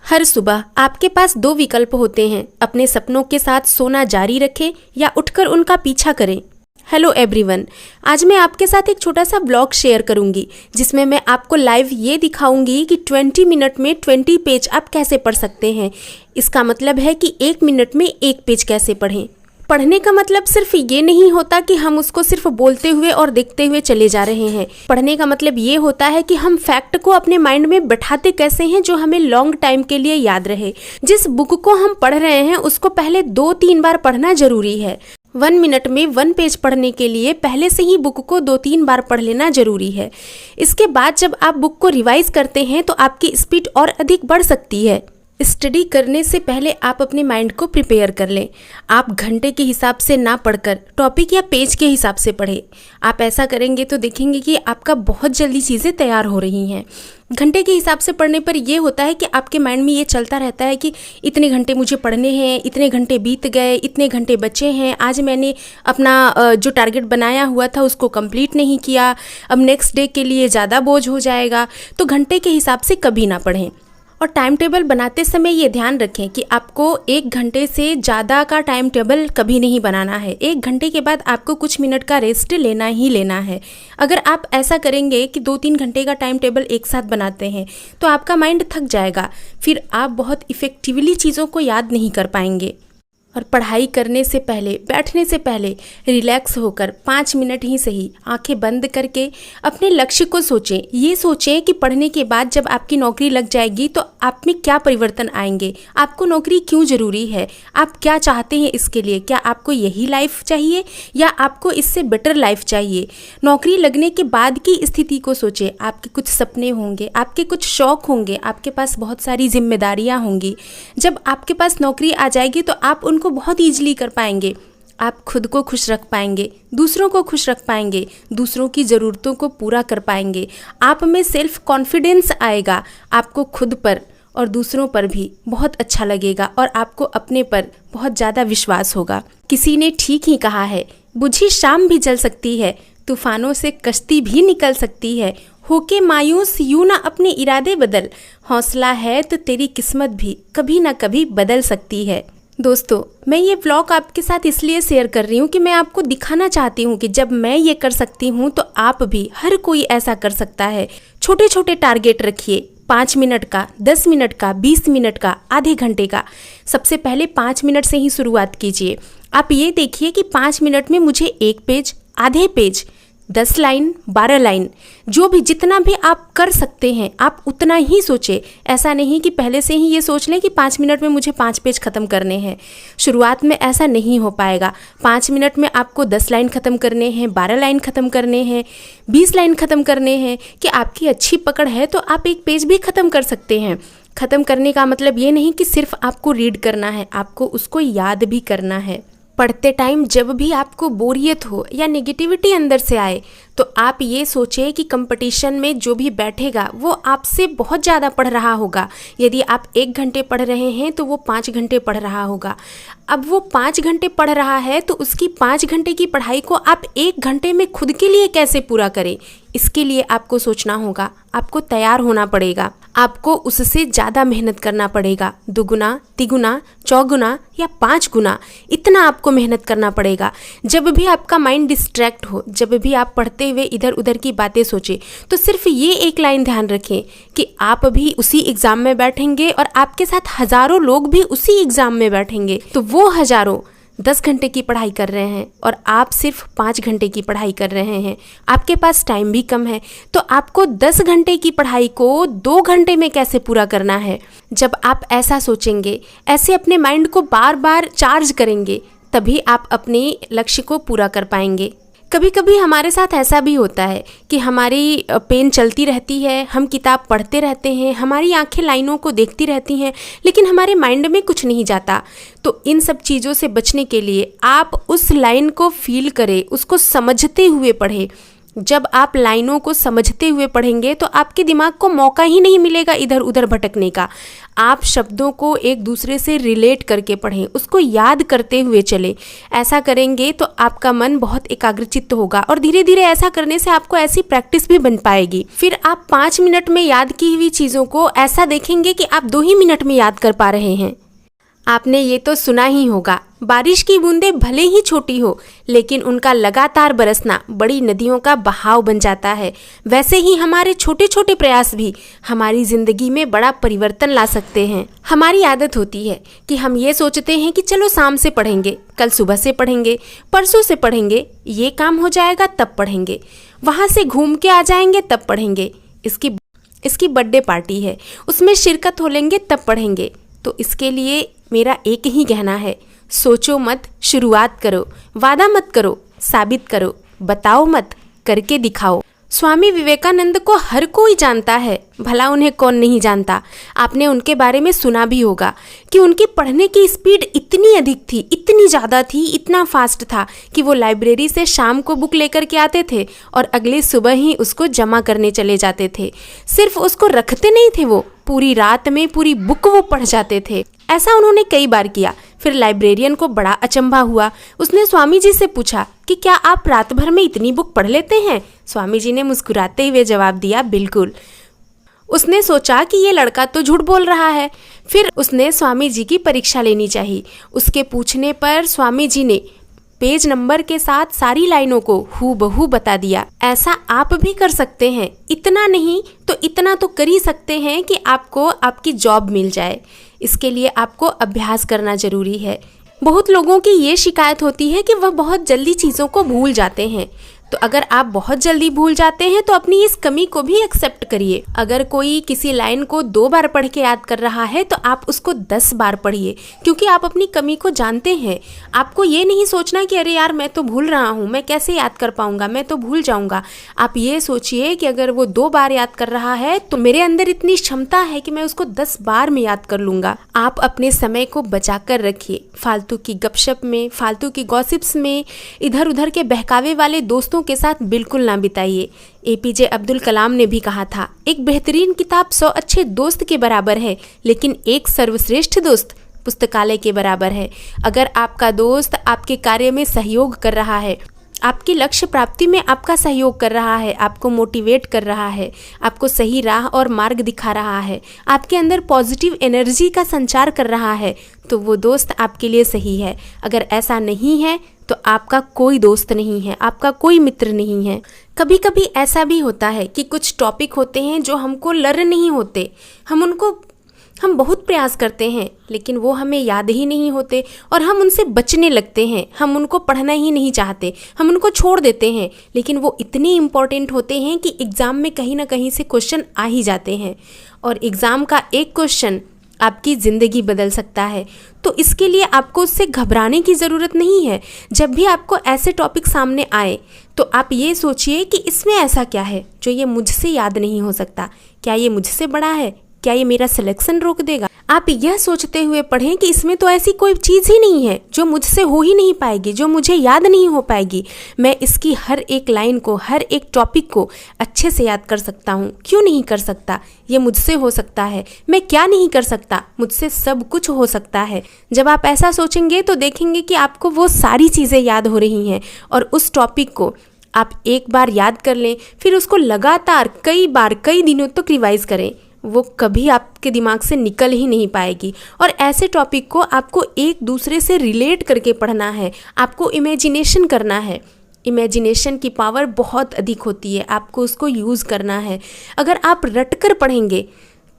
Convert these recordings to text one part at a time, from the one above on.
हर सुबह आपके पास दो विकल्प होते हैं, अपने सपनों के साथ सोना जारी रखें या उठकर उनका पीछा करें। हेलो एवरीवन, आज मैं आपके साथ एक छोटा सा ब्लॉग शेयर करूंगी जिसमें मैं आपको लाइव ये दिखाऊंगी कि 20 मिनट में 20 पेज आप कैसे पढ़ सकते हैं। इसका मतलब है कि 1 मिनट में 1 पेज कैसे पढ़ें। पढ़ने का मतलब सिर्फ ये नहीं होता कि हम उसको सिर्फ बोलते हुए और देखते हुए चले जा रहे हैं। पढ़ने का मतलब ये होता है कि हम फैक्ट को अपने माइंड में बैठाते कैसे हैं जो हमें लॉन्ग टाइम के लिए याद रहे। जिस बुक को हम पढ़ रहे हैं उसको पहले 2-3 बार पढ़ना जरूरी है। 1 मिनट में 1 पेज पढ़ने के लिए पहले से ही बुक को 2-3 बार पढ़ लेना जरूरी है। इसके बाद जब आप बुक को रिवाइज करते हैं तो आपकी स्पीड और अधिक बढ़ सकती है। स्टडी करने से पहले आप अपने माइंड को प्रिपेयर कर लें। आप घंटे के हिसाब से ना पढ़कर टॉपिक या पेज के हिसाब से पढ़ें। आप ऐसा करेंगे तो देखेंगे कि आपका बहुत जल्दी चीज़ें तैयार हो रही हैं। घंटे के हिसाब से पढ़ने पर यह होता है कि आपके माइंड में ये चलता रहता है कि इतने घंटे मुझे पढ़ने हैं, इतने घंटे बीत गए, इतने घंटे बचे हैं, आज मैंने अपना जो टारगेट बनाया हुआ था उसको कंप्लीट नहीं किया, अब नेक्स्ट डे के लिए ज़्यादा बोझ हो जाएगा। तो घंटे के हिसाब से कभी ना पढ़ें। और टाइम टेबल बनाते समय ये ध्यान रखें कि आपको 1 घंटे से ज़्यादा का टाइम टेबल कभी नहीं बनाना है। 1 घंटे के बाद आपको कुछ मिनट का रेस्ट लेना ही लेना है। अगर आप ऐसा करेंगे कि 2-3 घंटे का टाइम टेबल एक साथ बनाते हैं तो आपका माइंड थक जाएगा, फिर आप बहुत इफ़ेक्टिवली चीज़ों को याद नहीं कर पाएंगे। और पढ़ाई करने से पहले, बैठने से पहले रिलैक्स होकर 5 मिनट ही सही आंखें बंद करके अपने लक्ष्य को सोचें। ये सोचें कि पढ़ने के बाद जब आपकी नौकरी लग जाएगी तो आप में क्या परिवर्तन आएंगे, आपको नौकरी क्यों ज़रूरी है, आप क्या चाहते हैं इसके लिए, क्या आपको यही लाइफ चाहिए या आपको इससे बेटर लाइफ चाहिए। नौकरी लगने के बाद की स्थिति को सोचें। आपके कुछ सपने होंगे, आपके कुछ शौक़ होंगे, आपके पास बहुत सारी जिम्मेदारियाँ होंगी। जब आपके पास नौकरी आ जाएगी तो आप उनको बहुत ईजिली कर पाएंगे। आप खुद को खुश रख पाएंगे, दूसरों को खुश रख पाएंगे, दूसरों की ज़रूरतों को पूरा कर पाएंगे। आप में सेल्फ कॉन्फिडेंस आएगा, आपको खुद पर और दूसरों पर भी बहुत अच्छा लगेगा और आपको अपने पर बहुत ज़्यादा विश्वास होगा। किसी ने ठीक ही कहा है, बुझी शाम भी जल सकती है, तूफानों से कश्ती भी निकल सकती है, होके मायूस यूं ना अपने इरादे बदल, हौसला है तो तेरी किस्मत भी कभी ना कभी बदल सकती है। दोस्तों, मैं ये व्लॉग आपके साथ इसलिए शेयर कर रही हूँ कि मैं आपको दिखाना चाहती हूँ कि जब मैं ये कर सकती हूँ तो आप भी, हर कोई ऐसा कर सकता है। छोटे छोटे टारगेट रखिए, 5 मिनट का, 10 मिनट का, 20 मिनट का, आधे घंटे का। सबसे पहले 5 मिनट से ही शुरुआत कीजिए। आप ये देखिए कि 5 मिनट में मुझे 1 पेज, आधे पेज, 10 लाइन, 12 लाइन, जो भी जितना भी आप कर सकते हैं आप उतना ही सोचें। ऐसा नहीं कि पहले से ही ये सोच लें कि 5 मिनट में मुझे 5 पेज ख़त्म करने हैं। शुरुआत में ऐसा नहीं हो पाएगा। 5 मिनट में आपको 10 लाइन ख़त्म करने हैं, 12 लाइन ख़त्म करने हैं, 20 लाइन ख़त्म करने हैं। कि आपकी अच्छी पकड़ है तो आप 1 पेज भी ख़त्म कर सकते हैं। ख़त्म करने का मतलब ये नहीं कि सिर्फ आपको रीड करना है, आपको उसको याद भी करना है। पढ़ते टाइम जब भी आपको बोरियत हो या नेगेटिविटी अंदर से आए तो आप ये सोचें कि कंपटीशन में जो भी बैठेगा वो आपसे बहुत ज़्यादा पढ़ रहा होगा। यदि आप 1 घंटे पढ़ रहे हैं तो वो 5 घंटे पढ़ रहा होगा। अब वो 5 घंटे पढ़ रहा है तो उसकी 5 घंटे की पढ़ाई को आप 1 घंटे में खुद के लिए कैसे पूरा करें, इसके लिए आपको सोचना होगा, आपको तैयार होना पड़ेगा, आपको उससे ज़्यादा मेहनत करना पड़ेगा। 2 गुना, 3 गुना, 4 गुना या 5 गुना, इतना आपको मेहनत करना पड़ेगा। जब भी आपका माइंड डिस्ट्रैक्ट हो, जब भी आप पढ़ते हुए इधर उधर की बातें सोचें तो सिर्फ ये एक लाइन ध्यान रखें कि आप भी उसी एग्ज़ाम में बैठेंगे और आपके साथ हज़ारों लोग भी उसी एग्ज़ाम में बैठेंगे। तो वो हज़ारों 10 घंटे की पढ़ाई कर रहे हैं और आप सिर्फ 5 घंटे की पढ़ाई कर रहे हैं। आपके पास टाइम भी कम है तो आपको 10 घंटे की पढ़ाई को 2 घंटे में कैसे पूरा करना है। जब आप ऐसा सोचेंगे, ऐसे अपने माइंड को बार बार चार्ज करेंगे, तभी आप अपने लक्ष्य को पूरा कर पाएंगे। कभी कभी हमारे साथ ऐसा भी होता है कि हमारी पेन चलती रहती है, हम किताब पढ़ते रहते हैं, हमारी आंखें लाइनों को देखती रहती हैं, लेकिन हमारे माइंड में कुछ नहीं जाता। तो इन सब चीज़ों से बचने के लिए आप उस लाइन को फील करें, उसको समझते हुए पढ़ें। जब आप लाइनों को समझते हुए पढ़ेंगे तो आपके दिमाग को मौका ही नहीं मिलेगा इधर उधर भटकने का। आप शब्दों को एक दूसरे से रिलेट करके पढ़ें, उसको याद करते हुए चलें। ऐसा करेंगे तो आपका मन बहुत एकाग्रचित्त होगा और धीरे धीरे ऐसा करने से आपको ऐसी प्रैक्टिस भी बन पाएगी। फिर आप 5 मिनट में याद की हुई चीज़ों को ऐसा देखेंगे कि आप 2 ही मिनट में याद कर पा रहे हैं। आपने ये तो सुना ही होगा, बारिश की बूंदें भले ही छोटी हो लेकिन उनका लगातार बरसना बड़ी नदियों का बहाव बन जाता है। वैसे ही हमारे छोटे छोटे प्रयास भी हमारी ज़िंदगी में बड़ा परिवर्तन ला सकते हैं। हमारी आदत होती है कि हम ये सोचते हैं कि चलो शाम से पढ़ेंगे, कल सुबह से पढ़ेंगे, परसों से पढ़ेंगे, ये काम हो जाएगा तब पढ़ेंगे, वहाँ से घूम के आ जाएंगे तब पढ़ेंगे, इसकी बर्थडे पार्टी है उसमें शिरकत हो लेंगे तब पढ़ेंगे। तो इसके लिए मेरा एक ही कहना है, सोचो मत, शुरुआत करो, वादा मत करो, साबित करो, बताओ मत, करके दिखाओ। स्वामी विवेकानंद को हर कोई जानता है, भला उन्हें कौन नहीं जानता। आपने उनके बारे में सुना भी होगा कि उनकी पढ़ने की स्पीड इतनी अधिक थी, इतनी ज़्यादा थी, इतना फास्ट था कि वो लाइब्रेरी से शाम को बुक लेकर के आते थे और अगले सुबह ही उसको जमा करने चले जाते थे। सिर्फ उसको रखते नहीं थे, वो पूरी रात में पूरी बुक वो पढ़ जाते थे। ऐसा उन्होंने कई बार किया। फिर लाइब्रेरियन को बड़ा अचंभा हुआ। उसने स्वामी जी से पूछा कि क्या आप रात भर में इतनी बुक पढ़ लेते हैं? स्वामी जी ने मुस्कुराते हुए जवाब दिया, बिल्कुल। उसने सोचा कि ये लड़का तो झूठ बोल रहा है। फिर उसने स्वामी जी की परीक्षा लेनी चाहिए। उसके पूछने पर स्वामी जी ने पेज नंबर के साथ सारी लाइनों को हूबहू बता दिया। ऐसा आप भी कर सकते हैं, इतना नहीं तो इतना तो कर ही सकते हैं कि आपको आपकी जॉब मिल जाए। इसके लिए आपको अभ्यास करना जरूरी है। बहुत लोगों की ये शिकायत होती है कि वह बहुत जल्दी चीज़ों को भूल जाते हैं। तो अगर आप बहुत जल्दी भूल जाते हैं तो अपनी इस कमी को भी एक्सेप्ट करिए। अगर कोई किसी लाइन को 2 बार पढ़ के याद कर रहा है तो आप उसको 10 बार पढ़िए, क्योंकि आप अपनी कमी को जानते हैं। आपको ये नहीं सोचना कि अरे यार मैं तो भूल रहा हूँ, मैं कैसे याद कर पाऊंगा, मैं तो भूल जाऊंगा। आप ये सोचिए कि अगर वो 2 बार याद कर रहा है तो मेरे अंदर इतनी क्षमता है कि मैं उसको 10 बार में याद कर लूंगा। आप अपने समय को बचा कर रखिए। फालतू की गपशप में, फालतू की गॉसिप्स में, इधर उधर के बहकावे वाले दोस्तों के साथ बिल्कुल ना बिताइए। एपीजे अब्दुल कलाम ने भी कहा था, एक बेहतरीन किताब 100 अच्छे दोस्त के बराबर है, लेकिन एक सर्वश्रेष्ठ दोस्त पुस्तकालय के बराबर है। अगर आपका दोस्त आपके कार्य में सहयोग कर रहा है, आपकी लक्ष्य प्राप्ति में आपका सहयोग कर रहा है, आपको मोटिवेट कर रहा है, आपको सही राह और मार्ग दिखा रहा है, आपके अंदर पॉजिटिव एनर्जी का संचार कर रहा है, तो वो दोस्त आपके लिए सही है। अगर ऐसा नहीं है तो आपका कोई दोस्त नहीं है, आपका कोई मित्र नहीं है। कभी कभी ऐसा भी होता है कि कुछ टॉपिक होते हैं जो हमको लर्न नहीं होते, हम बहुत प्रयास करते हैं लेकिन वो हमें याद ही नहीं होते और हम उनसे बचने लगते हैं। हम उनको पढ़ना ही नहीं चाहते, हम उनको छोड़ देते हैं, लेकिन वो इतने इम्पॉर्टेंट होते हैं कि एग्ज़ाम में कहीं ना कहीं से क्वेश्चन आ ही जाते हैं और एग्ज़ाम का एक क्वेश्चन आपकी ज़िंदगी बदल सकता है। तो इसके लिए आपको उससे घबराने की ज़रूरत नहीं है। जब भी आपको ऐसे टॉपिक सामने आए तो आप ये सोचिए कि इसमें ऐसा क्या है जो ये मुझसे याद नहीं हो सकता, क्या ये मुझसे बड़ा है, क्या ये मेरा सिलेक्शन रोक देगा। आप यह सोचते हुए पढ़ें कि इसमें तो ऐसी कोई चीज़ ही नहीं है जो मुझसे हो ही नहीं पाएगी, जो मुझे याद नहीं हो पाएगी। मैं इसकी हर एक लाइन को, हर एक टॉपिक को अच्छे से याद कर सकता हूँ। क्यों नहीं कर सकता? ये मुझसे हो सकता है। मैं क्या नहीं कर सकता? मुझसे सब कुछ हो सकता है। जब आप ऐसा सोचेंगे तो देखेंगे कि आपको वो सारी चीज़ें याद हो रही हैं और उस टॉपिक को आप एक बार याद कर लें, फिर उसको लगातार कई बार, कई दिनों तक रिवाइज करें। वो कभी आपके दिमाग से निकल ही नहीं पाएगी। और ऐसे टॉपिक को आपको एक दूसरे से रिलेट करके पढ़ना है, आपको इमेजिनेशन करना है। इमेजिनेशन की पावर बहुत अधिक होती है, आपको उसको यूज़ करना है। अगर आप रट कर पढ़ेंगे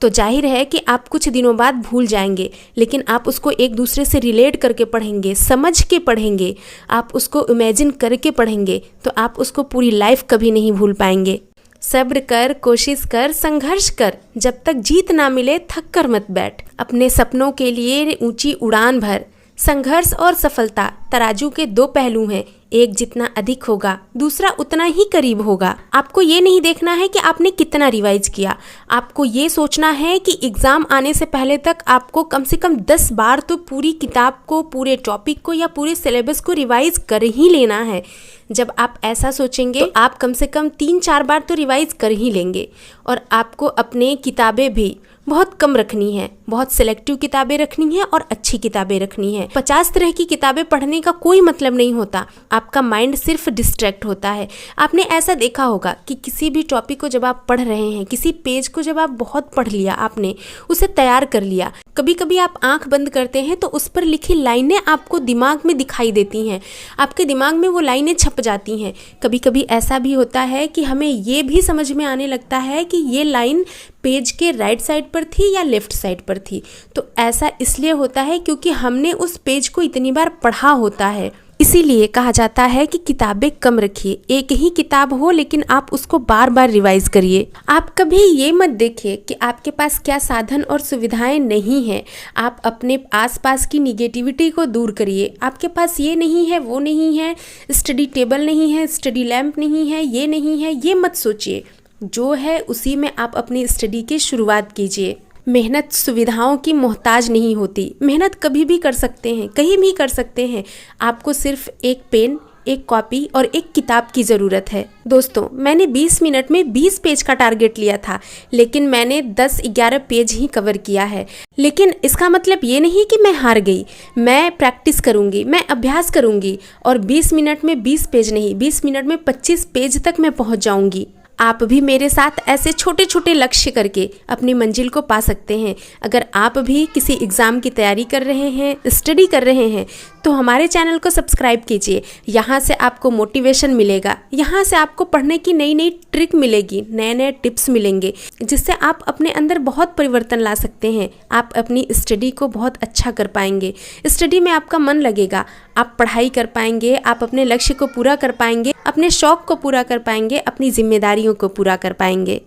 तो जाहिर है कि आप कुछ दिनों बाद भूल जाएंगे, लेकिन आप उसको एक दूसरे से रिलेट करके पढ़ेंगे, समझ के पढ़ेंगे, आप उसको इमेजिन करके पढ़ेंगे, तो आप उसको पूरी लाइफ कभी नहीं भूल पाएंगे। सब्र कर, कोशिश कर, संघर्ष कर, जब तक जीत ना मिले थक कर मत बैठ। अपने सपनों के लिए ऊंची उड़ान भर, संघर्ष और सफलता तराजू के दो पहलू हैं, एक जितना अधिक होगा दूसरा उतना ही करीब होगा। आपको ये नहीं देखना है कि आपने कितना रिवाइज किया, आपको ये सोचना है कि एग्ज़ाम आने से पहले तक आपको कम से कम 10 बार तो पूरी किताब को, पूरे टॉपिक को या पूरे सिलेबस को रिवाइज कर ही लेना है। जब आप ऐसा सोचेंगे तो आप कम से कम 3-4 बार तो रिवाइज कर ही लेंगे। और आपको अपने किताबें भी बहुत कम रखनी है, बहुत सिलेक्टिव किताबें रखनी है और अच्छी किताबें रखनी है। 50 तरह की किताबें पढ़ने का कोई मतलब नहीं होता, आपका माइंड सिर्फ डिस्ट्रैक्ट होता है। आपने ऐसा देखा होगा कि किसी भी टॉपिक को जब आप पढ़ रहे हैं, किसी पेज को जब आप बहुत पढ़ लिया, आपने उसे तैयार कर लिया, कभी कभी आप आंख बंद करते हैं तो उस पर लिखी लाइनें आपको दिमाग में दिखाई देती हैं, आपके दिमाग में वो लाइनें छप जाती हैं। कभी कभी ऐसा भी होता है कि हमें ये भी समझ में आने लगता है कि ये लाइन पेज के राइट साइड पर थी या लेफ्ट साइड पर थी। तो ऐसा इसलिए होता है क्योंकि हमने उस पेज को इतनी बार पढ़ा होता है। इसीलिए कहा जाता है कि किताबें कम रखिए, एक ही किताब हो लेकिन आप उसको बार बार रिवाइज करिए। आप कभी ये मत देखिए कि आपके पास क्या साधन और सुविधाएं नहीं हैं, आप अपने आसपास की निगेटिविटी को दूर करिए। आपके पास ये नहीं है, वो नहीं है, स्टडी टेबल नहीं है, स्टडी लैम्प नहीं है, ये नहीं है, ये मत सोचिए। जो है उसी में आप अपनी स्टडी की शुरुआत कीजिए। मेहनत सुविधाओं की मोहताज नहीं होती, मेहनत कभी भी कर सकते हैं, कहीं भी कर सकते हैं। आपको सिर्फ एक पेन, एक कॉपी और एक किताब की ज़रूरत है। दोस्तों, मैंने 20 मिनट में 20 पेज का टारगेट लिया था, लेकिन मैंने 10-11 पेज ही कवर किया है। लेकिन इसका मतलब ये नहीं कि मैं हार गई। मैं प्रैक्टिस करूँगी, मैं अभ्यास करूँगी और 20 मिनट में 20 पेज नहीं, 20 मिनट में 25 पेज तक मैं पहुँच जाऊँगी। आप भी मेरे साथ ऐसे छोटे छोटे लक्ष्य करके अपनी मंजिल को पा सकते हैं। अगर आप भी किसी एग्ज़ाम की तैयारी कर रहे हैं, स्टडी कर रहे हैं, तो हमारे चैनल को सब्सक्राइब कीजिए। यहाँ से आपको मोटिवेशन मिलेगा, यहाँ से आपको पढ़ने की नई नई ट्रिक मिलेगी, नए नए टिप्स मिलेंगे, जिससे आप अपने अंदर बहुत परिवर्तन ला सकते हैं। आप अपनी स्टडी को बहुत अच्छा कर पाएंगे, स्टडी में आपका मन लगेगा, आप पढ़ाई कर पाएंगे, आप अपने लक्ष्य को पूरा कर पाएंगे, अपने शौक को पूरा कर पाएंगे, अपनी जिम्मेदारियों को पूरा कर पाएंगे।